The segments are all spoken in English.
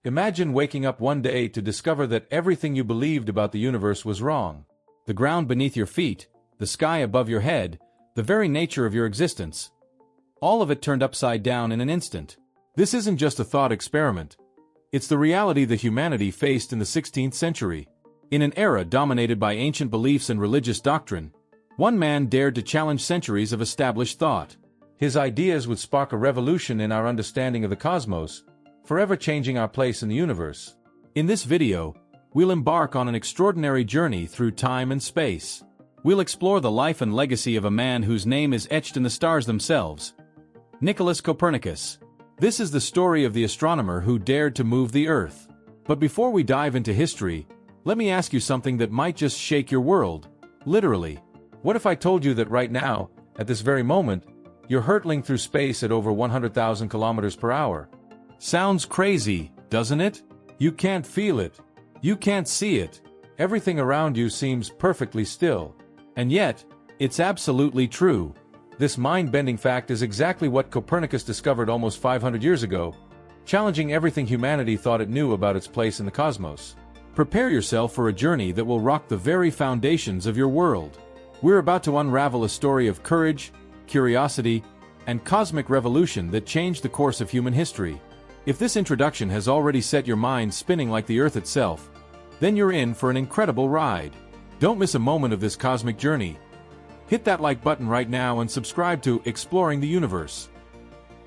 Imagine waking up one day to discover that everything you believed about the universe was wrong. The ground beneath your feet, the sky above your head, the very nature of your existence. All of it turned upside down in an instant. This isn't just a thought experiment. It's the reality that humanity faced in the 16th century. In an era dominated by ancient beliefs and religious doctrine, one man dared to challenge centuries of established thought. His ideas would spark a revolution in our understanding of the cosmos, forever changing our place in the universe. In this video, we'll embark on an extraordinary journey through time and space. We'll explore the life and legacy of a man whose name is etched in the stars themselves, Nicolaus Copernicus. This is the story of the astronomer who dared to move the Earth. But before we dive into history, let me ask you something that might just shake your world. Literally. What if I told you that right now, at this very moment, you're hurtling through space at over 100,000 kilometers per hour? Sounds crazy, doesn't it? You can't feel it. You can't see it. Everything around you seems perfectly still. And yet, it's absolutely true. This mind-bending fact is exactly what Copernicus discovered almost 500 years ago, challenging everything humanity thought it knew about its place in the cosmos. Prepare yourself for a journey that will rock the very foundations of your world. We're about to unravel a story of courage, curiosity, and cosmic revolution that changed the course of human history. If this introduction has already set your mind spinning like the Earth itself, then you're in for an incredible ride. Don't miss a moment of this cosmic journey. Hit that like button right now and subscribe to Exploring the Universe.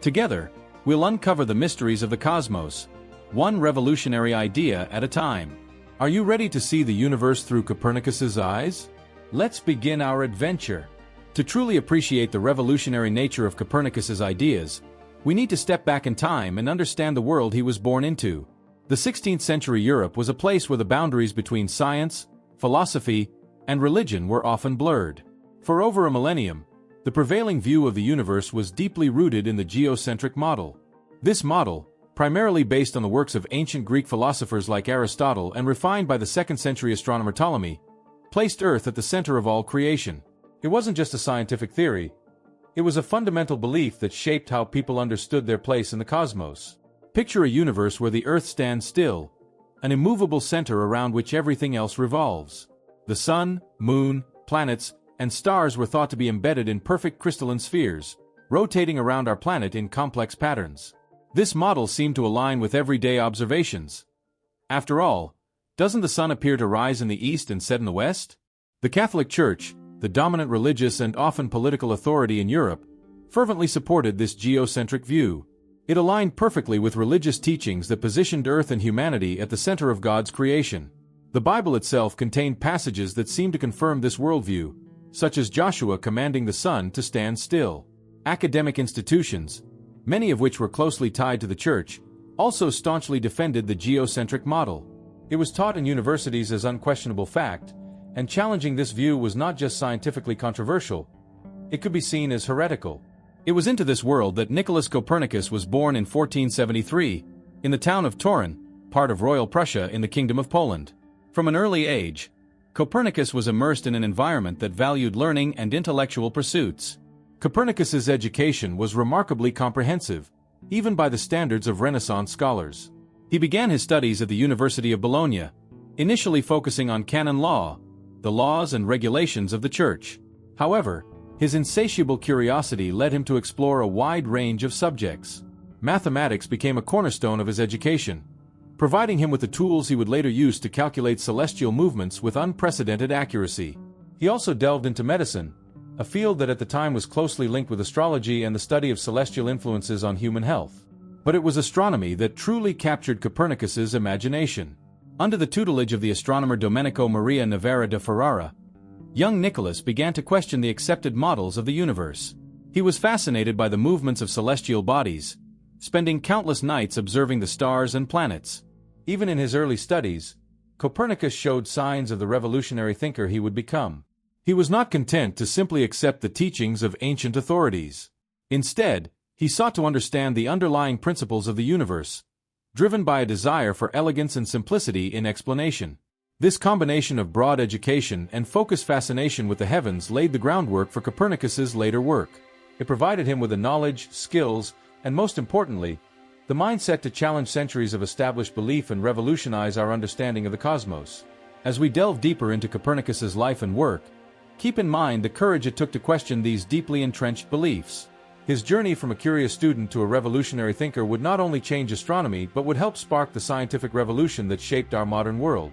Together, we'll uncover the mysteries of the cosmos, one revolutionary idea at a time. Are you ready to see the universe through Copernicus's eyes? Let's begin our adventure. To truly appreciate the revolutionary nature of Copernicus's ideas, we need to step back in time and understand the world he was born into. The 16th century Europe was a place where the boundaries between science, philosophy, and religion were often blurred. For over a millennium, the prevailing view of the universe was deeply rooted in the geocentric model. This model, primarily based on the works of ancient Greek philosophers like Aristotle and refined by the 2nd century astronomer Ptolemy, placed Earth at the center of all creation. It wasn't just a scientific theory. It was a fundamental belief that shaped how people understood their place in the cosmos. Picture a universe where the Earth stands still, an immovable center around which everything else revolves. The sun, moon, planets, and stars were thought to be embedded in perfect crystalline spheres, rotating around our planet in complex patterns. This model seemed to align with everyday observations. After all, doesn't the sun appear to rise in the east and set in the west? The Catholic Church, the dominant religious and often political authority in Europe, fervently supported this geocentric view. It aligned perfectly with religious teachings that positioned Earth and humanity at the center of God's creation. The Bible itself contained passages that seemed to confirm this worldview, such as Joshua commanding the sun to stand still. Academic institutions, many of which were closely tied to the Church, also staunchly defended the geocentric model. It was taught in universities as unquestionable fact, and challenging this view was not just scientifically controversial, it could be seen as heretical. It was into this world that Nicolaus Copernicus was born in 1473, in the town of Turin, part of Royal Prussia in the Kingdom of Poland. From an early age, Copernicus was immersed in an environment that valued learning and intellectual pursuits. Copernicus's education was remarkably comprehensive, even by the standards of Renaissance scholars. He began his studies at the University of Bologna, initially focusing on canon law, the laws and regulations of the Church. However, his insatiable curiosity led him to explore a wide range of subjects. Mathematics became a cornerstone of his education, providing him with the tools he would later use to calculate celestial movements with unprecedented accuracy. He also delved into medicine, a field that at the time was closely linked with astrology and the study of celestial influences on human health. But it was astronomy that truly captured Copernicus's imagination. Under the tutelage of the astronomer Domenico Maria Navarra da Ferrara, young Nicholas began to question the accepted models of the universe. He was fascinated by the movements of celestial bodies, spending countless nights observing the stars and planets. Even in his early studies, Copernicus showed signs of the revolutionary thinker he would become. He was not content to simply accept the teachings of ancient authorities. Instead, he sought to understand the underlying principles of the universe, driven by a desire for elegance and simplicity in explanation. This combination of broad education and focused fascination with the heavens laid the groundwork for Copernicus's later work. It provided him with the knowledge, skills, and most importantly, the mindset to challenge centuries of established belief and revolutionize our understanding of the cosmos. As we delve deeper into Copernicus's life and work, keep in mind the courage it took to question these deeply entrenched beliefs. His journey from a curious student to a revolutionary thinker would not only change astronomy but would help spark the scientific revolution that shaped our modern world.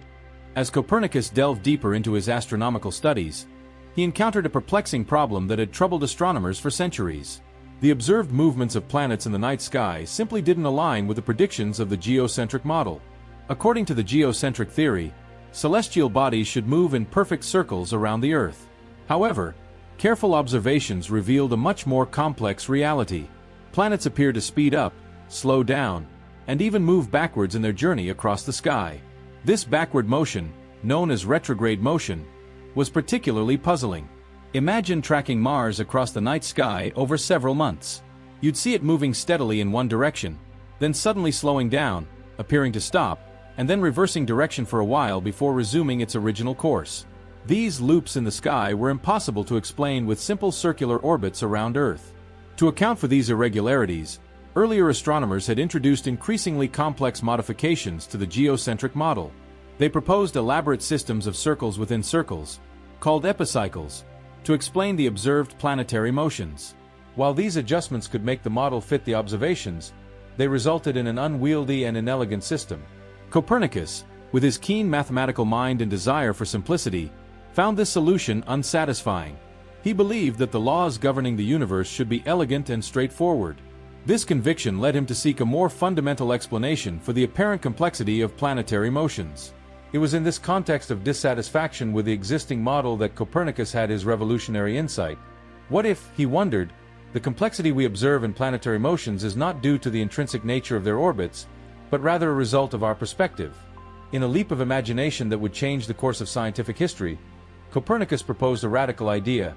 As Copernicus delved deeper into his astronomical studies, he encountered a perplexing problem that had troubled astronomers for centuries. The observed movements of planets in the night sky simply didn't align with the predictions of the geocentric model. According to the geocentric theory, celestial bodies should move in perfect circles around the Earth. However, careful observations revealed a much more complex reality. Planets appear to speed up, slow down, and even move backwards in their journey across the sky. This backward motion, known as retrograde motion, was particularly puzzling. Imagine tracking Mars across the night sky over several months. You'd see it moving steadily in one direction, then suddenly slowing down, appearing to stop, and then reversing direction for a while before resuming its original course. These loops in the sky were impossible to explain with simple circular orbits around Earth. To account for these irregularities, earlier astronomers had introduced increasingly complex modifications to the geocentric model. They proposed elaborate systems of circles within circles, called epicycles, to explain the observed planetary motions. While these adjustments could make the model fit the observations, they resulted in an unwieldy and inelegant system. Copernicus, with his keen mathematical mind and desire for simplicity, found this solution unsatisfying. He believed that the laws governing the universe should be elegant and straightforward. This conviction led him to seek a more fundamental explanation for the apparent complexity of planetary motions. It was in this context of dissatisfaction with the existing model that Copernicus had his revolutionary insight. What if, he wondered, the complexity we observe in planetary motions is not due to the intrinsic nature of their orbits, but rather a result of our perspective? In a leap of imagination that would change the course of scientific history, Copernicus proposed a radical idea.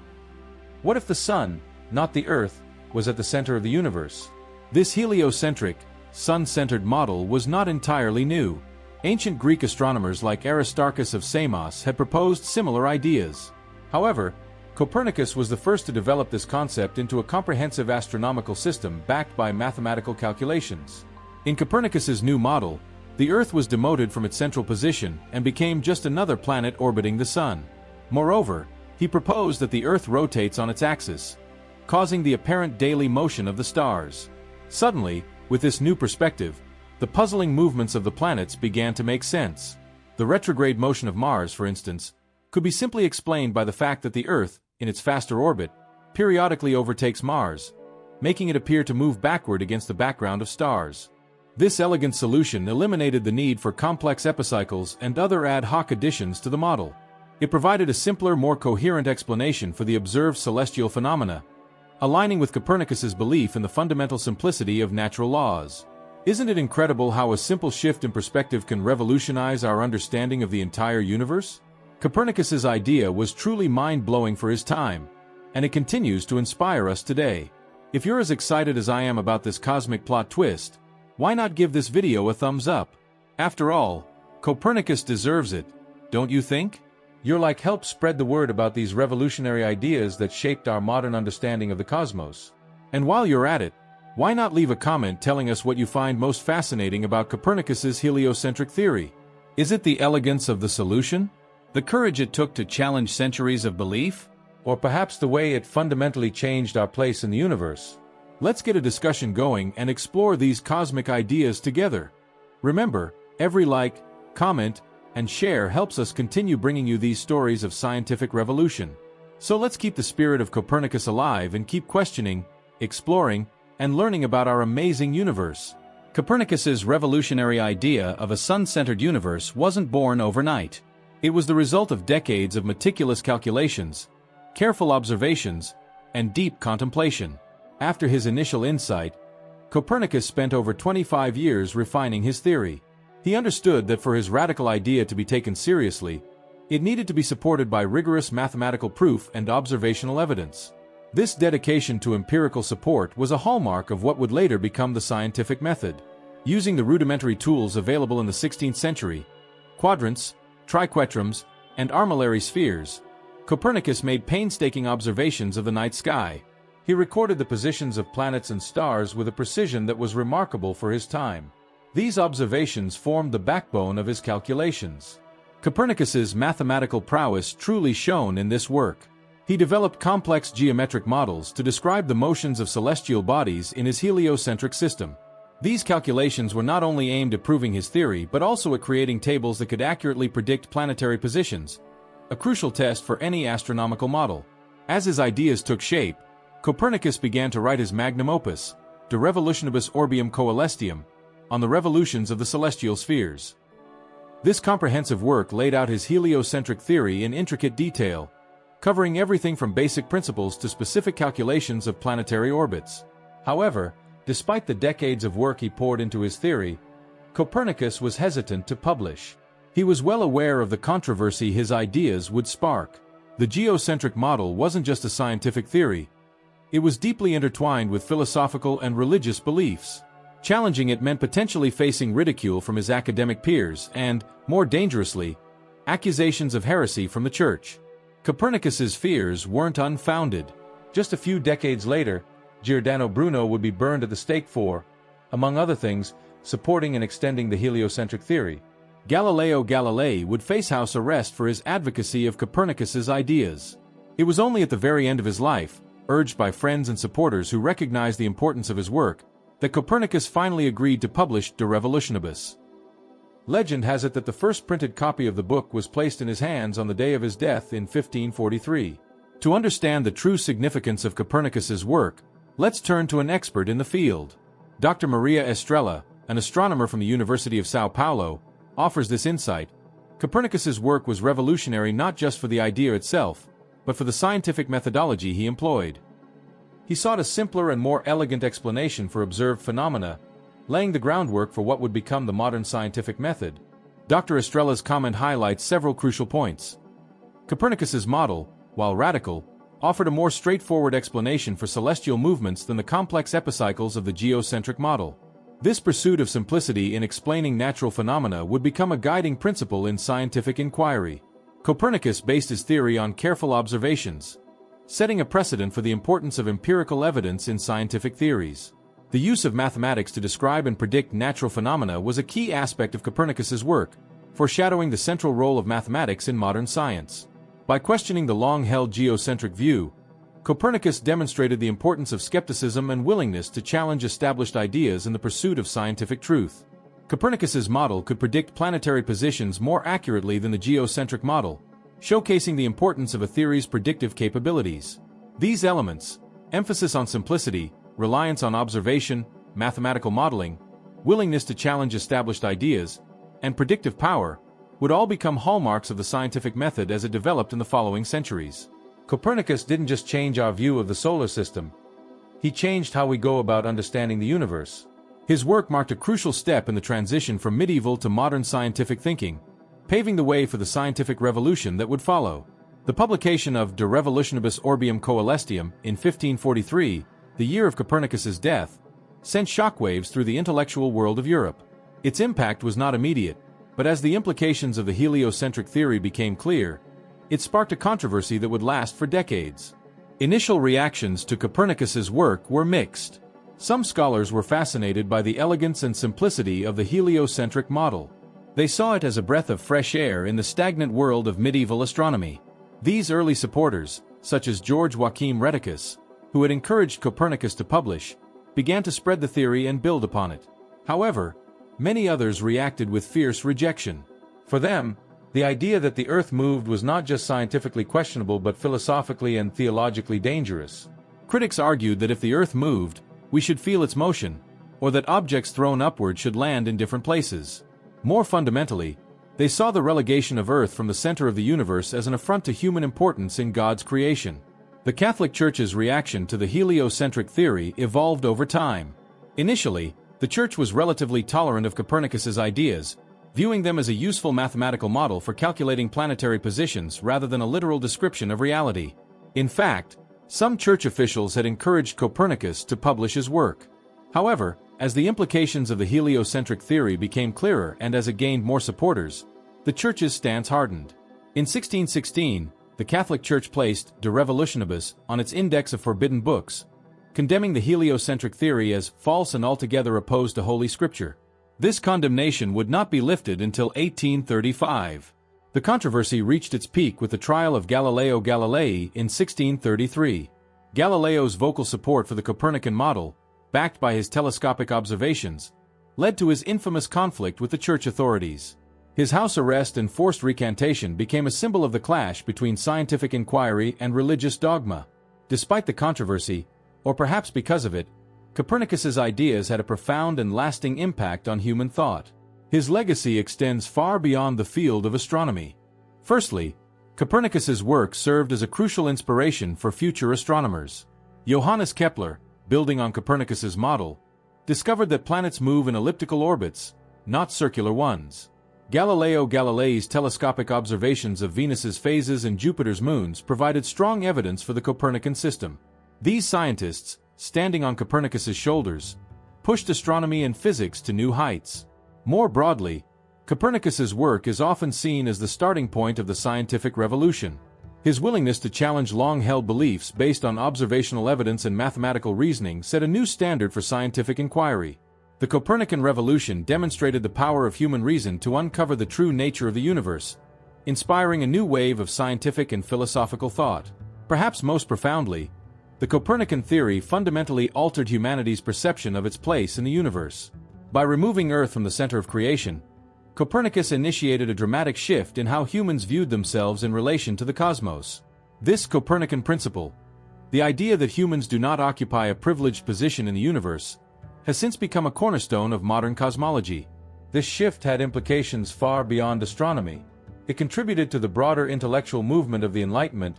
What if the Sun, not the Earth, was at the center of the universe? This heliocentric, sun-centered model was not entirely new. Ancient Greek astronomers like Aristarchus of Samos had proposed similar ideas. However, Copernicus was the first to develop this concept into a comprehensive astronomical system backed by mathematical calculations. In Copernicus's new model, the Earth was demoted from its central position and became just another planet orbiting the Sun. Moreover, he proposed that the Earth rotates on its axis, causing the apparent daily motion of the stars. Suddenly, with this new perspective, the puzzling movements of the planets began to make sense. The retrograde motion of Mars, for instance, could be simply explained by the fact that the Earth, in its faster orbit, periodically overtakes Mars, making it appear to move backward against the background of stars. This elegant solution eliminated the need for complex epicycles and other ad hoc additions to the model. It provided a simpler, more coherent explanation for the observed celestial phenomena, aligning with Copernicus's belief in the fundamental simplicity of natural laws. Isn't it incredible how a simple shift in perspective can revolutionize our understanding of the entire universe? Copernicus's idea was truly mind-blowing for his time, and it continues to inspire us today. If you're as excited as I am about this cosmic plot twist, why not give this video a thumbs up? After all, Copernicus deserves it, don't you think? You're like help spread the word about these revolutionary ideas that shaped our modern understanding of the cosmos. And while you're at it, why not leave a comment telling us what you find most fascinating about Copernicus's heliocentric theory? Is it the elegance of the solution? The courage it took to challenge centuries of belief? Or perhaps the way it fundamentally changed our place in the universe? Let's get a discussion going and explore these cosmic ideas together. Remember, every like, comment, and share helps us continue bringing you these stories of scientific revolution. So let's keep the spirit of Copernicus alive and keep questioning, exploring, and learning about our amazing universe. Copernicus's revolutionary idea of a sun-centered universe wasn't born overnight. It was the result of decades of meticulous calculations, careful observations, and deep contemplation. After his initial insight, Copernicus spent over 25 years refining his theory. He understood that for his radical idea to be taken seriously, it needed to be supported by rigorous mathematical proof and observational evidence. This dedication to empirical support was a hallmark of what would later become the scientific method. Using the rudimentary tools available in the 16th century, quadrants, triquetrums, and armillary spheres, Copernicus made painstaking observations of the night sky. He recorded the positions of planets and stars with a precision that was remarkable for his time. These observations formed the backbone of his calculations. Copernicus's mathematical prowess truly shone in this work. He developed complex geometric models to describe the motions of celestial bodies in his heliocentric system. These calculations were not only aimed at proving his theory but also at creating tables that could accurately predict planetary positions, a crucial test for any astronomical model. As his ideas took shape, Copernicus began to write his magnum opus, De Revolutionibus Orbium Coelestium, on the revolutions of the celestial spheres. This comprehensive work laid out his heliocentric theory in intricate detail, covering everything from basic principles to specific calculations of planetary orbits. However, despite the decades of work he poured into his theory, Copernicus was hesitant to publish. He was well aware of the controversy his ideas would spark. The geocentric model wasn't just a scientific theory. It was deeply intertwined with philosophical and religious beliefs. Challenging it meant potentially facing ridicule from his academic peers and, more dangerously, accusations of heresy from the Church. Copernicus's fears weren't unfounded. Just a few decades later, Giordano Bruno would be burned at the stake for, among other things, supporting and extending the heliocentric theory. Galileo Galilei would face house arrest for his advocacy of Copernicus's ideas. It was only at the very end of his life, urged by friends and supporters who recognized the importance of his work, that Copernicus finally agreed to publish De Revolutionibus. Legend has it that the first printed copy of the book was placed in his hands on the day of his death in 1543. To understand the true significance of Copernicus's work, let's turn to an expert in the field. Dr. Maria Estrella, an astronomer from the University of São Paulo, offers this insight. Copernicus's work was revolutionary not just for the idea itself, but for the scientific methodology he employed. He sought a simpler and more elegant explanation for observed phenomena, laying the groundwork for what would become the modern scientific method. Dr. Estrella's comment highlights several crucial points. Copernicus's model, while radical, offered a more straightforward explanation for celestial movements than the complex epicycles of the geocentric model. This pursuit of simplicity in explaining natural phenomena would become a guiding principle in scientific inquiry. Copernicus based his theory on careful observations, setting a precedent for the importance of empirical evidence in scientific theories. The use of mathematics to describe and predict natural phenomena was a key aspect of Copernicus's work, foreshadowing the central role of mathematics in modern science. By questioning the long-held geocentric view, Copernicus demonstrated the importance of skepticism and willingness to challenge established ideas in the pursuit of scientific truth. Copernicus's model could predict planetary positions more accurately than the geocentric model, showcasing the importance of a theory's predictive capabilities. These elements, emphasis on simplicity, reliance on observation, mathematical modeling, willingness to challenge established ideas, and predictive power, would all become hallmarks of the scientific method as it developed in the following centuries. Copernicus didn't just change our view of the solar system. He changed how we go about understanding the universe. His work marked a crucial step in the transition from medieval to modern scientific thinking, paving the way for the scientific revolution that would follow. The publication of De Revolutionibus Orbium Coelestium in 1543, the year of Copernicus's death, sent shockwaves through the intellectual world of Europe. Its impact was not immediate, but as the implications of the heliocentric theory became clear, it sparked a controversy that would last for decades. Initial reactions to Copernicus's work were mixed. Some scholars were fascinated by the elegance and simplicity of the heliocentric model. They saw it as a breath of fresh air in the stagnant world of medieval astronomy. These early supporters, such as George Joachim Rheticus, who had encouraged Copernicus to publish, began to spread the theory and build upon it. However, many others reacted with fierce rejection. For them, the idea that the Earth moved was not just scientifically questionable but philosophically and theologically dangerous. Critics argued that if the Earth moved, we should feel its motion, or that objects thrown upward should land in different places. More fundamentally, they saw the relegation of Earth from the center of the universe as an affront to human importance in God's creation. The Catholic Church's reaction to the heliocentric theory evolved over time. Initially, the Church was relatively tolerant of Copernicus's ideas, viewing them as a useful mathematical model for calculating planetary positions rather than a literal description of reality. In fact, some Church officials had encouraged Copernicus to publish his work. However, as the implications of the heliocentric theory became clearer and as it gained more supporters, the Church's stance hardened. In 1616, the Catholic Church placed De Revolutionibus on its index of forbidden books, condemning the heliocentric theory as false and altogether opposed to Holy Scripture. This condemnation would not be lifted until 1835. The controversy reached its peak with the trial of Galileo Galilei in 1633. Galileo's vocal support for the Copernican model, backed by his telescopic observations, led to his infamous conflict with the church authorities. His house arrest and forced recantation became a symbol of the clash between scientific inquiry and religious dogma. Despite the controversy, or perhaps because of it, Copernicus's ideas had a profound and lasting impact on human thought. His legacy extends far beyond the field of astronomy. Firstly, Copernicus's work served as a crucial inspiration for future astronomers. Johannes Kepler, building on Copernicus's model, discovered that planets move in elliptical orbits, not circular ones. Galileo Galilei's telescopic observations of Venus's phases and Jupiter's moons provided strong evidence for the Copernican system. These scientists, standing on Copernicus's shoulders, pushed astronomy and physics to new heights. More broadly, Copernicus's work is often seen as the starting point of the scientific revolution. His willingness to challenge long-held beliefs based on observational evidence and mathematical reasoning set a new standard for scientific inquiry. The Copernican revolution demonstrated the power of human reason to uncover the true nature of the universe, inspiring a new wave of scientific and philosophical thought. Perhaps most profoundly, the Copernican theory fundamentally altered humanity's perception of its place in the universe. By removing Earth from the center of creation, Copernicus initiated a dramatic shift in how humans viewed themselves in relation to the cosmos. This Copernican principle, the idea that humans do not occupy a privileged position in the universe, has since become a cornerstone of modern cosmology. This shift had implications far beyond astronomy. It contributed to the broader intellectual movement of the Enlightenment,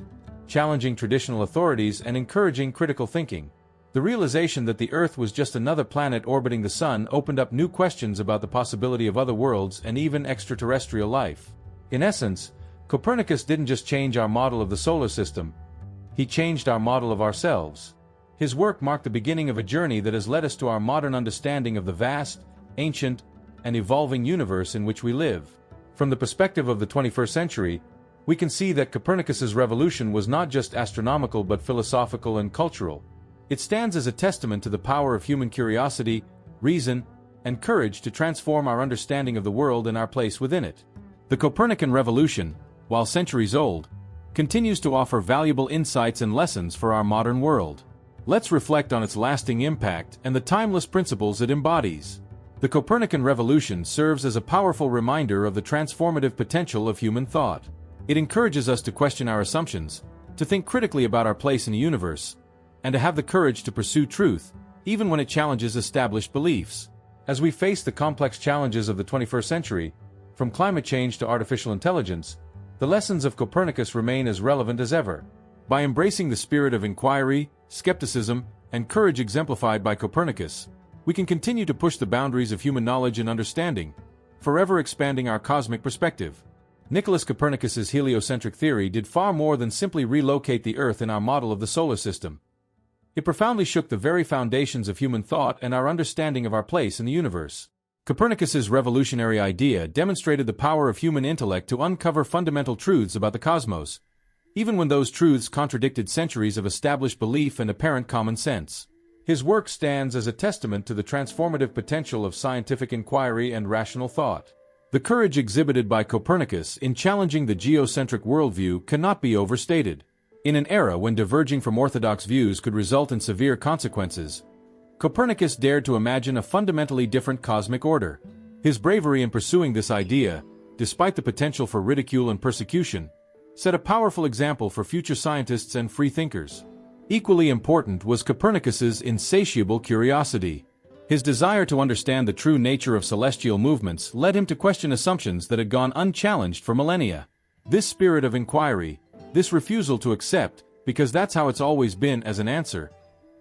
challenging traditional authorities and encouraging critical thinking. The realization that the Earth was just another planet orbiting the Sun opened up new questions about the possibility of other worlds and even extraterrestrial life. In essence, Copernicus didn't just change our model of the solar system, he changed our model of ourselves. His work marked the beginning of a journey that has led us to our modern understanding of the vast, ancient, and evolving universe in which we live. From the perspective of the 21st century, we can see that Copernicus's revolution was not just astronomical but philosophical and cultural. It stands as a testament to the power of human curiosity, reason, and courage to transform our understanding of the world and our place within it. The Copernican revolution, while centuries old, continues to offer valuable insights and lessons for our modern world. Let's reflect on its lasting impact and the timeless principles it embodies. The Copernican revolution serves as a powerful reminder of the transformative potential of human thought. It encourages us to question our assumptions, to think critically about our place in the universe, and to have the courage to pursue truth, even when it challenges established beliefs. As we face the complex challenges of the 21st century, from climate change to artificial intelligence, the lessons of Copernicus remain as relevant as ever. By embracing the spirit of inquiry, skepticism, and courage exemplified by Copernicus, we can continue to push the boundaries of human knowledge and understanding, forever expanding our cosmic perspective. Nicolaus Copernicus's heliocentric theory did far more than simply relocate the Earth in our model of the solar system. It profoundly shook the very foundations of human thought and our understanding of our place in the universe. Copernicus's revolutionary idea demonstrated the power of human intellect to uncover fundamental truths about the cosmos, even when those truths contradicted centuries of established belief and apparent common sense. His work stands as a testament to the transformative potential of scientific inquiry and rational thought. The courage exhibited by Copernicus in challenging the geocentric worldview cannot be overstated. In an era when diverging from orthodox views could result in severe consequences, Copernicus dared to imagine a fundamentally different cosmic order. His bravery in pursuing this idea, despite the potential for ridicule and persecution, set a powerful example for future scientists and freethinkers. Equally important was Copernicus's insatiable curiosity. His desire to understand the true nature of celestial movements led him to question assumptions that had gone unchallenged for millennia. This spirit of inquiry, this refusal to accept, because that's how it's always been as an answer,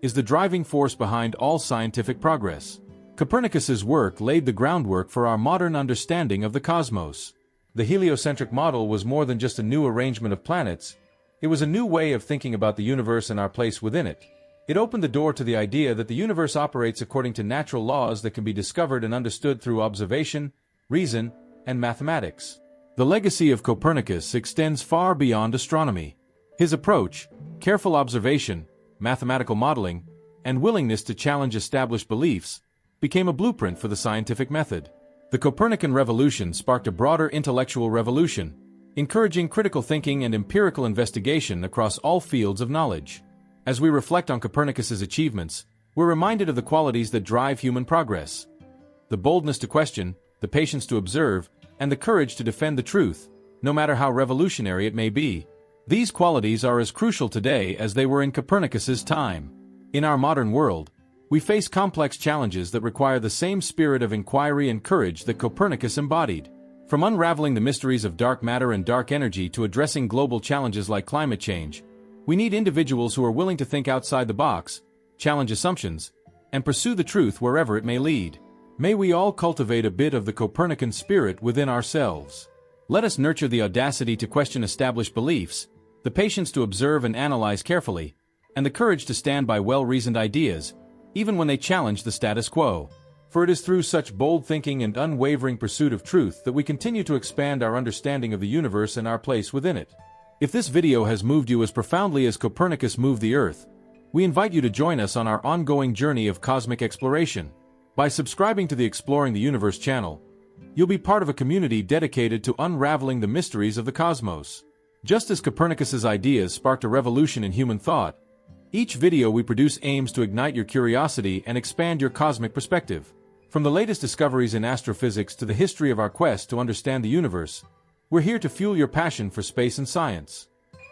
is the driving force behind all scientific progress. Copernicus's work laid the groundwork for our modern understanding of the cosmos. The heliocentric model was more than just a new arrangement of planets. It was a new way of thinking about the universe and our place within it. It opened the door to the idea that the universe operates according to natural laws that can be discovered and understood through observation, reason, and mathematics. The legacy of Copernicus extends far beyond astronomy. His approach, careful observation, mathematical modeling, and willingness to challenge established beliefs became a blueprint for the scientific method. The Copernican revolution sparked a broader intellectual revolution, encouraging critical thinking and empirical investigation across all fields of knowledge. As we reflect on Copernicus's achievements, we're reminded of the qualities that drive human progress: the boldness to question, the patience to observe, and the courage to defend the truth, no matter how revolutionary it may be. These qualities are as crucial today as they were in Copernicus's time. In our modern world, we face complex challenges that require the same spirit of inquiry and courage that Copernicus embodied. From unraveling the mysteries of dark matter and dark energy to addressing global challenges like climate change, we need individuals who are willing to think outside the box, challenge assumptions, and pursue the truth wherever it may lead. May we all cultivate a bit of the Copernican spirit within ourselves. Let us nurture the audacity to question established beliefs, the patience to observe and analyze carefully, and the courage to stand by well-reasoned ideas, even when they challenge the status quo. For it is through such bold thinking and unwavering pursuit of truth that we continue to expand our understanding of the universe and our place within it. If this video has moved you as profoundly as Copernicus moved the Earth, we invite you to join us on our ongoing journey of cosmic exploration. By subscribing to the Exploring the Universe channel, you'll be part of a community dedicated to unraveling the mysteries of the cosmos. Just as Copernicus's ideas sparked a revolution in human thought, each video we produce aims to ignite your curiosity and expand your cosmic perspective. From the latest discoveries in astrophysics to the history of our quest to understand the universe, we're here to fuel your passion for space and science.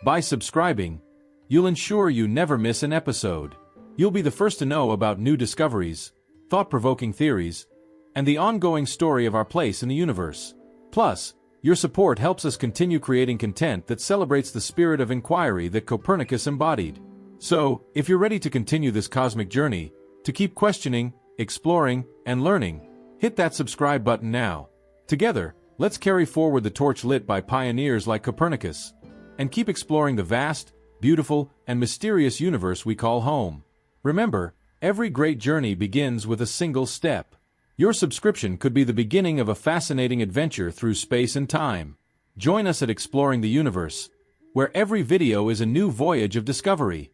By subscribing, you'll ensure you never miss an episode. You'll be the first to know about new discoveries, thought-provoking theories, and the ongoing story of our place in the universe. Plus, your support helps us continue creating content that celebrates the spirit of inquiry that Copernicus embodied. So, if you're ready to continue this cosmic journey, to keep questioning, exploring, and learning, hit that subscribe button now. Together, let's carry forward the torch lit by pioneers like Copernicus, and keep exploring the vast, beautiful, and mysterious universe we call home. Remember, every great journey begins with a single step. Your subscription could be the beginning of a fascinating adventure through space and time. Join us at Exploring the Universe, where every video is a new voyage of discovery.